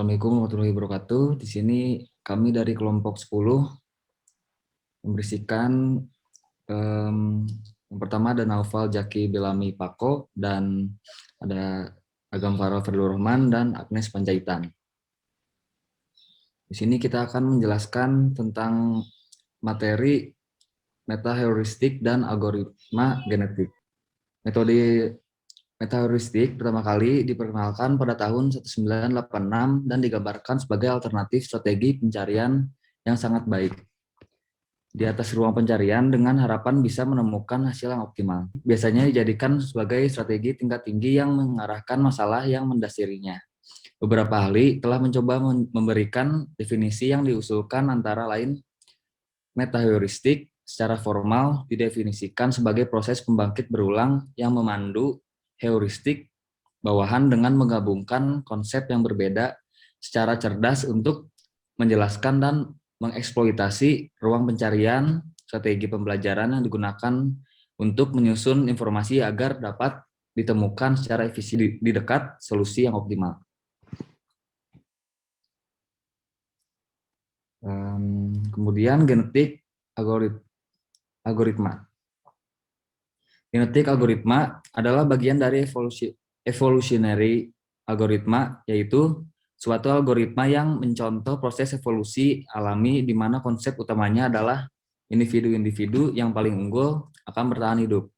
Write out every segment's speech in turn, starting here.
Assalamualaikum warahmatullahi wabarakatuh. Di sini kami dari kelompok 10 memberisikan yang pertama ada Naufal Jaki Belami Pako dan ada Agam Farel Fadlur Rahman dan Agnes Panjaitan. Di sini kita akan menjelaskan tentang materi metaheuristik dan algoritma genetik. Metode metaheuristik pertama kali diperkenalkan pada tahun 1986 dan digambarkan sebagai alternatif strategi pencarian yang sangat baik di atas ruang pencarian dengan harapan bisa menemukan hasil yang optimal. Biasanya dijadikan sebagai strategi tingkat tinggi yang mengarahkan masalah yang mendasarinya. Beberapa ahli telah mencoba memberikan definisi yang diusulkan antara lain metaheuristik secara formal didefinisikan sebagai proses pembangkit berulang yang memandu heuristik bawahan dengan menggabungkan konsep yang berbeda secara cerdas untuk menjelaskan dan mengeksploitasi ruang pencarian strategi pembelajaran yang digunakan untuk menyusun informasi agar dapat ditemukan secara efisien di dekat solusi yang optimal. Kemudian genetik algoritma. Genetik algoritma adalah bagian dari evolutionary algoritma, yaitu suatu algoritma yang mencontoh proses evolusi alami di mana konsep utamanya adalah individu-individu yang paling unggul akan bertahan hidup.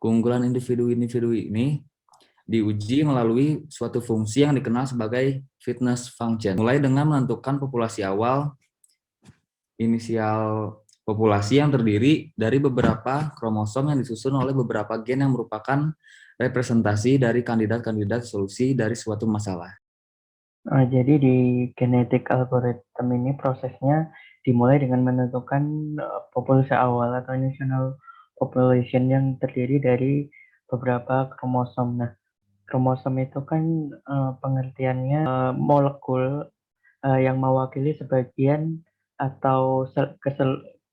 Keunggulan individu-individu ini diuji melalui suatu fungsi yang dikenal sebagai fitness function, mulai dengan menentukan populasi awal, inisial populasi yang terdiri dari beberapa kromosom yang disusun oleh beberapa gen yang merupakan representasi dari kandidat-kandidat solusi dari suatu masalah. Jadi di genetik algorithm ini prosesnya dimulai dengan menentukan populasi awal atau initial population yang terdiri dari beberapa kromosom. Nah, kromosom itu kan pengertiannya molekul yang mewakili sebagian atau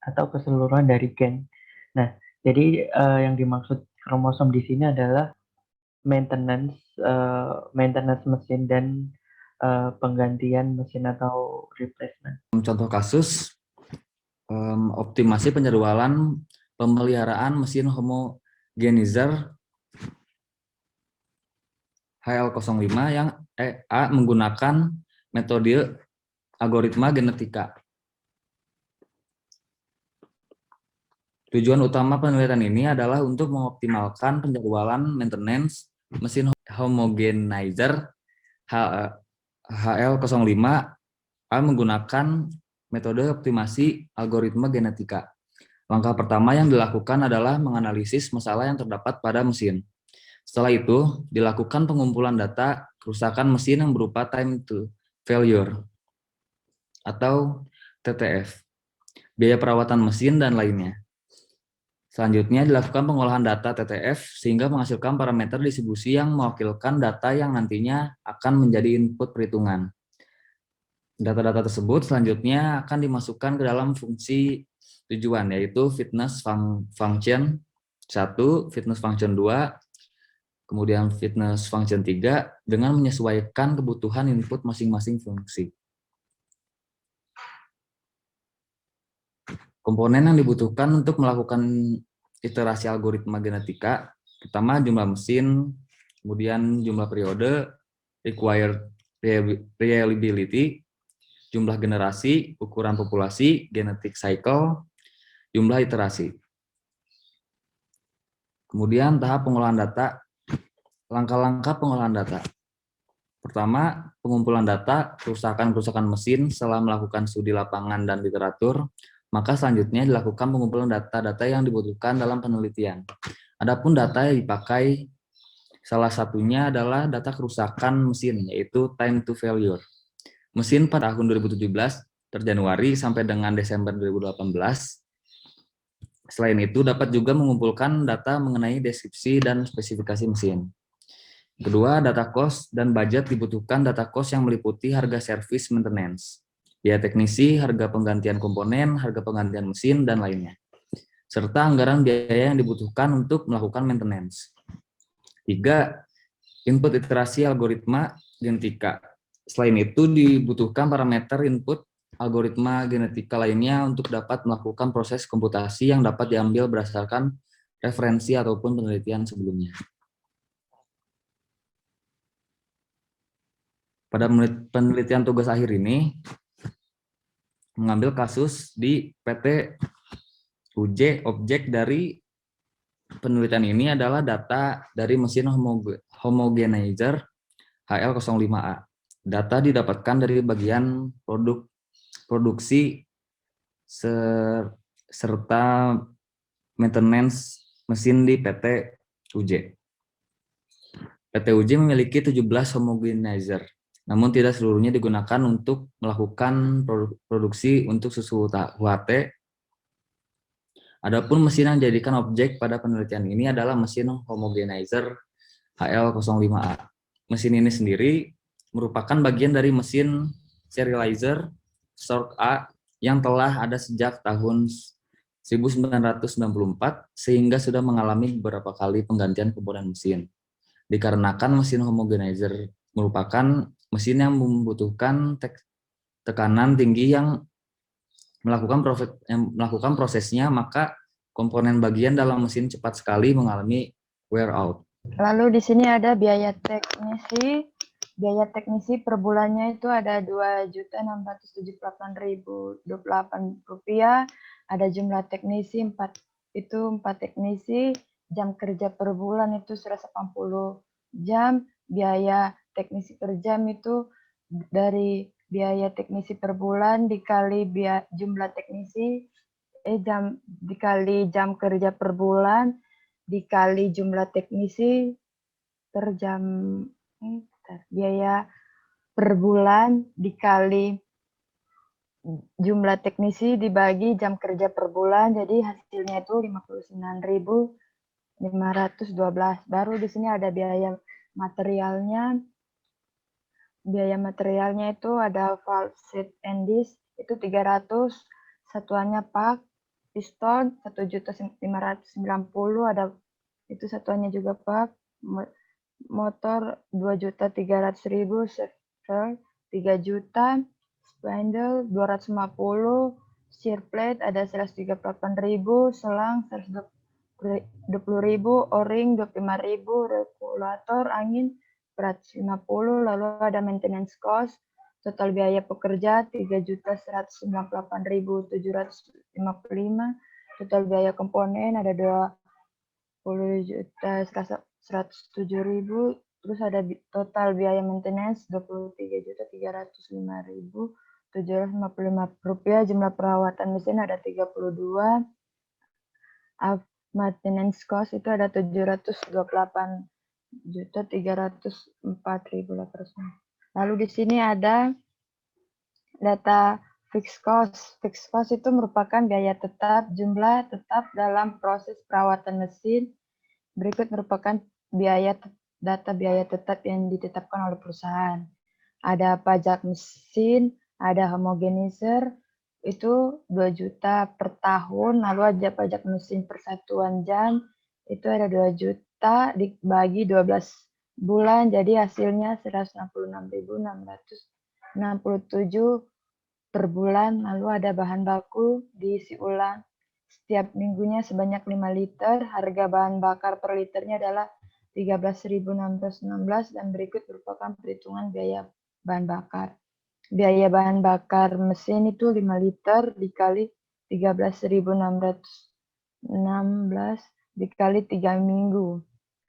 keseluruhan dari gen. Nah, jadi yang dimaksud kromosom di sini adalah maintenance mesin dan penggantian mesin atau replacement. Contoh kasus optimasi penjadwalan pemeliharaan mesin homogenizer HL05 yang menggunakan metode algoritma genetika. Tujuan utama penelitian ini adalah untuk mengoptimalkan penjadwalan maintenance mesin homogenizer HL05 menggunakan metode optimasi algoritma genetika. Langkah pertama yang dilakukan adalah menganalisis masalah yang terdapat pada mesin. Setelah itu, dilakukan pengumpulan data kerusakan mesin yang berupa time to failure atau TTF, biaya perawatan mesin, dan lainnya. Selanjutnya dilakukan pengolahan data TTF sehingga menghasilkan parameter distribusi yang mewakilkan data yang nantinya akan menjadi input perhitungan. Data-data tersebut selanjutnya akan dimasukkan ke dalam fungsi tujuan, yaitu fitness function 1, fitness function 2, kemudian fitness function 3 dengan menyesuaikan kebutuhan input masing-masing fungsi. Komponen yang dibutuhkan untuk melakukan iterasi algoritma genetika, pertama jumlah mesin, kemudian jumlah periode, required reliability, jumlah generasi, ukuran populasi, genetic cycle, jumlah iterasi. Kemudian tahap pengolahan data, langkah-langkah pengolahan data. Pertama, pengumpulan data, kerusakan-kerusakan mesin setelah melakukan studi lapangan dan literatur, maka selanjutnya dilakukan pengumpulan data-data yang dibutuhkan dalam penelitian. Adapun data yang dipakai salah satunya adalah data kerusakan mesin, yaitu time to failure. Mesin pada tahun 2017, dari Januari sampai dengan Desember 2018. Selain itu, dapat juga mengumpulkan data mengenai deskripsi dan spesifikasi mesin. Kedua, data cost dan budget dibutuhkan data cost yang meliputi harga service maintenance, biaya teknisi, harga penggantian komponen, harga penggantian mesin, dan lainnya. Serta anggaran biaya yang dibutuhkan untuk melakukan maintenance. 3. Input iterasi algoritma genetika. Selain itu, dibutuhkan parameter input algoritma genetika lainnya untuk dapat melakukan proses komputasi yang dapat diambil berdasarkan referensi ataupun penelitian sebelumnya. Pada penelitian tugas akhir ini, mengambil kasus di PT UJ. Objek dari penelitian ini adalah data dari mesin homogenizer HL05A. Data didapatkan dari bagian produksi serta maintenance mesin di PT UJ. PT UJ memiliki 17 homogenizer, namun tidak seluruhnya digunakan untuk melakukan produksi untuk susu UHT. Adapun mesin yang dijadikan objek pada penelitian ini adalah mesin homogenizer HL05A. Mesin ini sendiri merupakan bagian dari mesin serializer Stork A yang telah ada sejak tahun 1994 sehingga sudah mengalami beberapa kali penggantian komponen mesin. Dikarenakan mesin homogenizer merupakan mesin yang membutuhkan tekanan tinggi yang melakukan prosesnya, maka komponen bagian dalam mesin cepat sekali mengalami wear out. Lalu di sini ada biaya teknisi. Biaya teknisi per bulannya itu ada Rp2.678.028. Ada jumlah teknisi 4 teknisi. Jam kerja per bulan itu 180 jam. Biaya teknisi per jam itu dari biaya teknisi per bulan dikali jumlah teknisi dikali jam kerja per bulan dikali jumlah teknisi per jam, biaya per bulan dikali jumlah teknisi dibagi jam kerja per bulan, jadi hasilnya itu 59.512. Baru di sini ada biaya materialnya. Biaya materialnya itu ada valve set and disc itu 300, satuannya pak, piston 1.590.000 ada itu satuannya juga pak, motor 2.300.000, shifter 3 juta, spindle 250, shear plate ada 138.000, selang 120.000, o-ring 25.000, regulator angin 150, lalu ada maintenance cost, total biaya pekerja 3.198.755, total biaya komponen ada 20.107.000, terus ada total biaya maintenance 23.305.755 rupiah, jumlah perawatan mesin ada 32, maintenance cost itu ada 728.304.800. Lalu di sini ada data fixed cost. Fixed cost itu merupakan biaya tetap, jumlah tetap dalam proses perawatan mesin. Berikut merupakan data biaya tetap yang ditetapkan oleh perusahaan. Ada pajak mesin, ada homogenizer, itu 2 juta per tahun, lalu ada pajak mesin per satuan jam, itu ada 2 juta dibagi 12 bulan, jadi hasilnya 166.667 per bulan. Lalu ada bahan baku diisi ulang setiap minggunya sebanyak 5 liter, harga bahan bakar per liternya adalah 13.616 dan berikut merupakan perhitungan biaya bahan bakar. Biaya bahan bakar mesin itu 5 liter dikali 13.616 dikali 3 minggu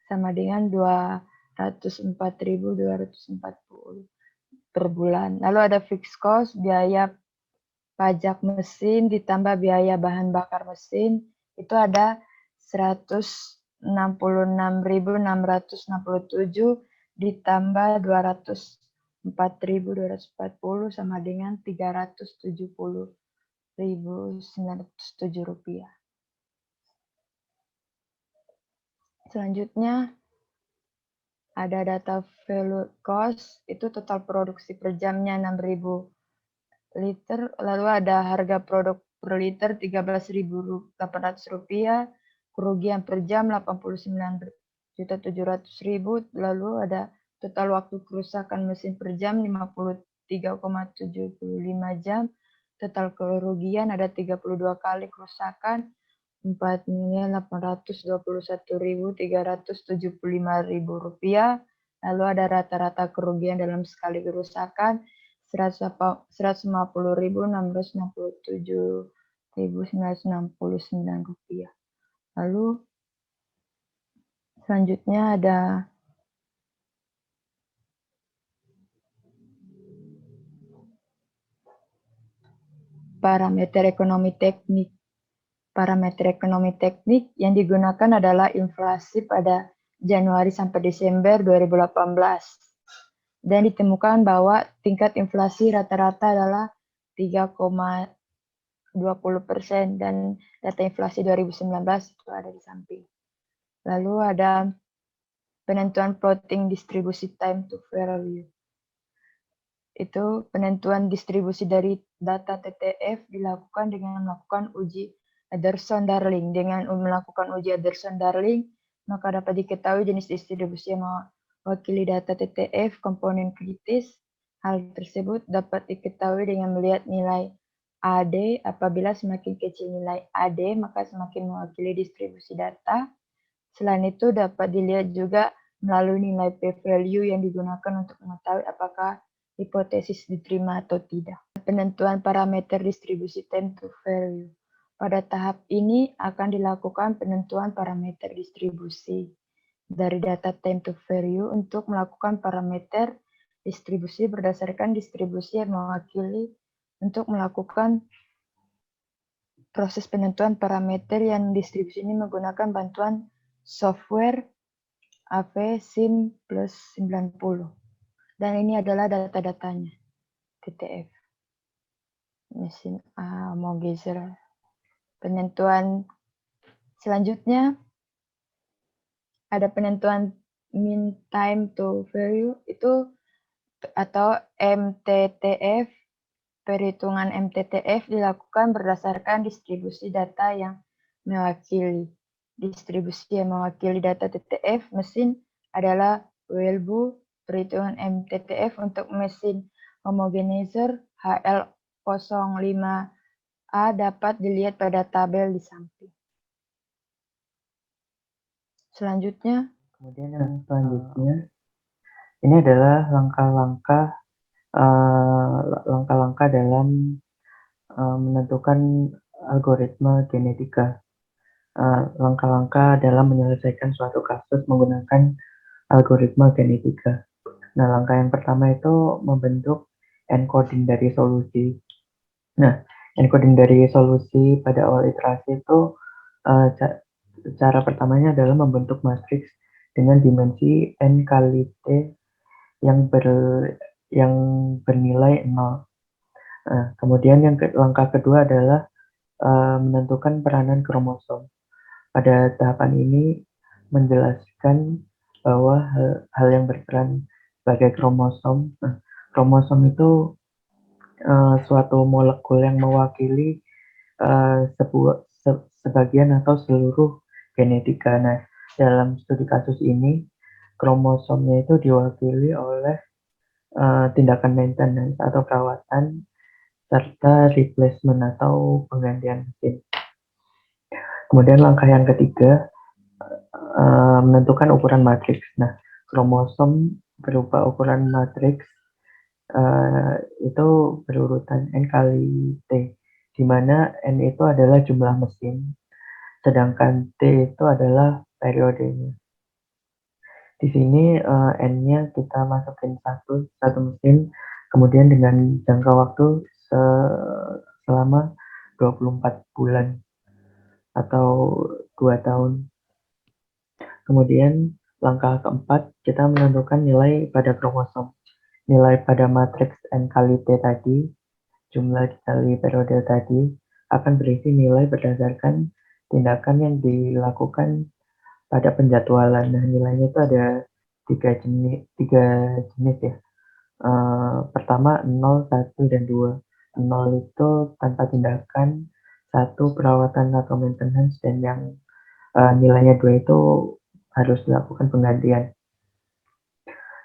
sama dengan 204.240 per bulan. Lalu ada fixed cost, biaya pajak mesin ditambah biaya bahan bakar mesin itu ada 166.667 ditambah 204.240 sama dengan 370.907 rupiah. Selanjutnya ada data value cost, itu total produksi per jamnya 6.000 liter, lalu ada harga produk per liter 13.800 rupiah, kerugian per jam 89.700.000, lalu ada total waktu kerusakan mesin per jam 53,75 jam, total kerugian ada 32 kali kerusakan, 4.821.375 rupiah. Lalu ada rata-rata kerugian dalam sekali kerusakan 150.667.969 rupiah. Lalu selanjutnya ada parameter ekonomi teknik. Parameter ekonomi teknik yang digunakan adalah inflasi pada Januari sampai Desember 2018. Dan ditemukan bahwa tingkat inflasi rata-rata adalah 3,20% dan data inflasi 2019 itu ada di samping. Lalu ada penentuan plotting distribusi time to value. Itu penentuan distribusi dari data TTF dilakukan dengan melakukan uji Ederson-Darling. Dengan melakukan uji Ederson-Darling, maka dapat diketahui jenis distribusi yang mewakili data TTF komponen kritis. Hal tersebut dapat diketahui dengan melihat nilai AD. Apabila semakin kecil nilai AD, maka semakin mewakili distribusi data. Selain itu, dapat dilihat juga melalui nilai p-value yang digunakan untuk mengetahui apakah hipotesis diterima atau tidak. Penentuan parameter distribusi time to value. Pada tahap ini akan dilakukan penentuan parameter distribusi dari data time to value untuk melakukan parameter distribusi berdasarkan distribusi yang mewakili untuk melakukan proses penentuan parameter yang distribusi ini menggunakan bantuan software AV-SIM plus 90. Dan ini adalah data-datanya, TTF. Mesin Mogizer. Penentuan selanjutnya ada penentuan mean time to value itu atau MTTF. Perhitungan MTTF dilakukan berdasarkan distribusi data yang mewakili. Distribusi yang mewakili data TTF mesin adalah Welbu. Perhitungan MTTF untuk mesin homogenizer HL05A dapat dilihat pada tabel di samping. Selanjutnya, Kemudian yang selanjutnya, ini adalah langkah-langkah dalam menentukan algoritma genetika. Langkah-langkah dalam menyelesaikan suatu kasus menggunakan algoritma genetika. Nah, langkah yang pertama itu membentuk encoding dari solusi. Nah, encoding dari solusi pada awal iterasi itu cara pertamanya adalah membentuk matriks dengan dimensi n kali t yang bernilai 0. Nah, kemudian langkah kedua adalah menentukan peranan kromosom. Pada tahapan ini menjelaskan bahwa hal yang berperan sebagai kromosom. Nah, kromosom itu suatu molekul yang mewakili sebagian atau seluruh genetika. Nah, dalam studi kasus ini, kromosomnya itu diwakili oleh tindakan maintenance atau perawatan serta replacement atau penggantian mesin. Kemudian langkah yang ketiga, menentukan ukuran matriks. Nah, kromosom berupa ukuran matriks itu berurutan N kali T, di mana N itu adalah jumlah mesin, sedangkan T itu adalah periodenya. Di sini N-nya kita masukin satu mesin, kemudian dengan jangka waktu selama 24 bulan atau 2 tahun. Kemudian langkah keempat, kita menentukan nilai pada kromosom. Nilai pada matriks N kali T tadi, jumlah dikali periode tadi, akan berisi nilai berdasarkan tindakan yang dilakukan pada penjadwalan. Nah, nilainya itu ada tiga jenis ya. Pertama 0, 1, dan 2. 0 itu tanpa tindakan, 1 perawatan atau maintenance, dan yang nilainya 2 itu harus dilakukan penggantian.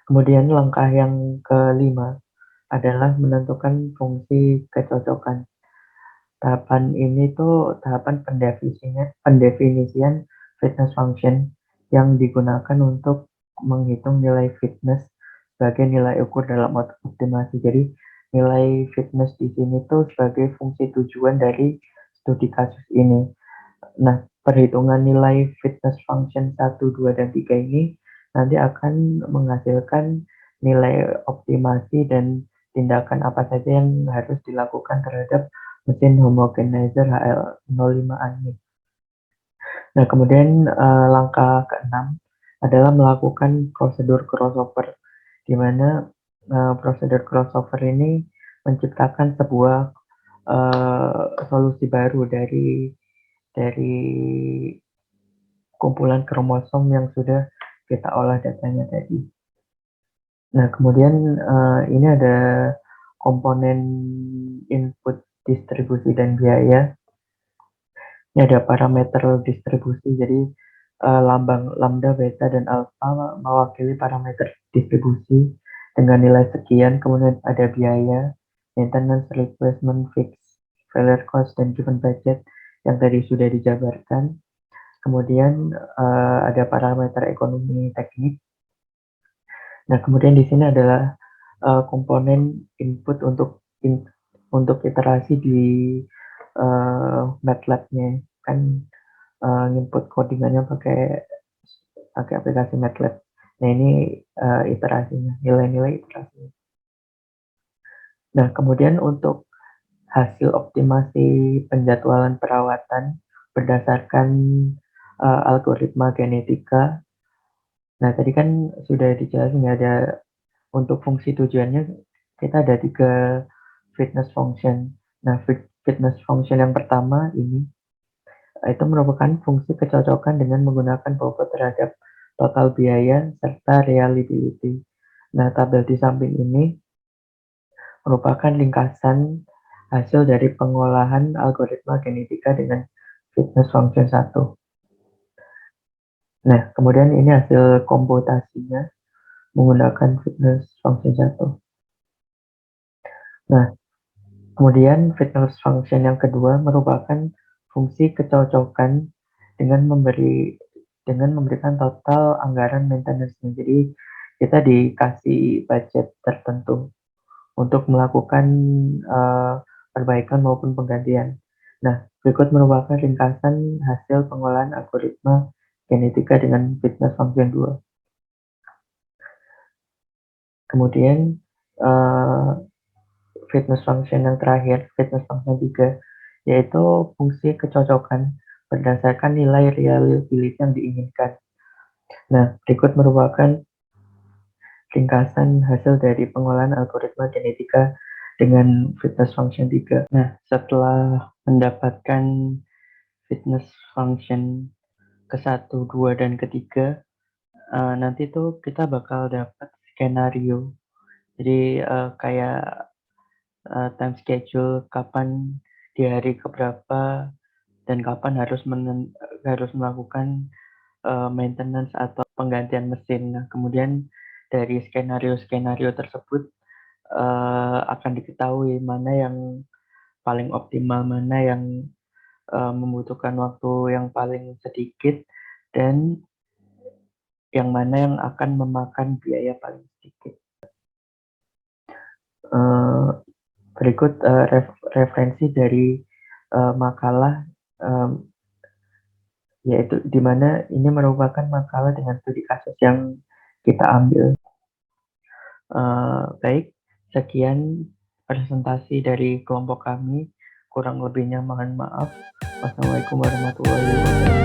Kemudian langkah yang kelima adalah menentukan fungsi kecocokan. Tahapan ini tuh tahapan pendefinisian fitness function yang digunakan untuk menghitung nilai fitness sebagai nilai ukur dalam optimasi. Jadi nilai fitness di sini tuh sebagai fungsi tujuan dari studi kasus ini. Nah, perhitungan nilai fitness function 1, 2, dan 3 ini nanti akan menghasilkan nilai optimasi dan tindakan apa saja yang harus dilakukan terhadap mesin homogenizer HL05A ini. Nah, kemudian langkah keenam adalah melakukan prosedur crossover, di mana prosedur crossover ini menciptakan sebuah solusi baru dari kumpulan kromosom yang sudah kita olah datanya tadi. Nah, kemudian ini ada komponen input distribusi dan biaya. Ini ada parameter distribusi, jadi lambang lambda, beta, dan alpha mewakili parameter distribusi dengan nilai sekian. Kemudian ada biaya, maintenance, replacement, fix, failure cost, dan given budget yang tadi sudah dijabarkan. Kemudian ada parameter ekonomi teknik. Nah, kemudian di sini adalah komponen input untuk iterasi di MATLAB-nya. Kan input codingannya pakai aplikasi MATLAB. Nah, ini iterasinya, nilai-nilai iterasinya. Nah, kemudian untuk hasil optimasi penjadwalan perawatan berdasarkan algoritma genetika. Nah, tadi kan sudah dijelasin ada untuk fungsi tujuannya kita ada 3 fitness function. Nah, fitness function yang pertama ini itu merupakan fungsi kecocokan dengan menggunakan bobot terhadap total biaya serta reliability. Nah, tabel di samping ini merupakan ringkasan hasil dari pengolahan algoritma genetika dengan fitness function 1. Nah, kemudian ini hasil komputasinya menggunakan fitness function 1. Nah, kemudian fitness function yang kedua merupakan fungsi kecocokan dengan memberikan total anggaran maintenance. Jadi kita dikasih budget tertentu untuk melakukan perbaikan maupun penggantian. Nah, berikut merupakan ringkasan hasil pengolahan algoritma genetika dengan fitness function 2. Kemudian fitness function yang terakhir, fitness function 3, yaitu fungsi kecocokan berdasarkan nilai reliability yang diinginkan. Nah, berikut merupakan ringkasan hasil dari pengolahan algoritma genetika dengan fitness function 3. Nah, setelah mendapatkan fitness function ke-1, 2, dan ke-3, nanti tuh kita bakal dapat skenario. Jadi kayak time schedule kapan di hari keberapa dan kapan harus melakukan maintenance atau penggantian mesin. Nah, kemudian dari skenario-skenario tersebut akan diketahui mana yang paling optimal, mana yang membutuhkan waktu yang paling sedikit, dan yang mana yang akan memakan biaya paling sedikit. Berikut referensi dari makalah, yaitu di mana ini merupakan makalah dengan studi kasus yang kita ambil. Baik, sekian presentasi dari kelompok kami. Kurang lebihnya mohon maaf. Wassalamualaikum warahmatullahi wabarakatuh.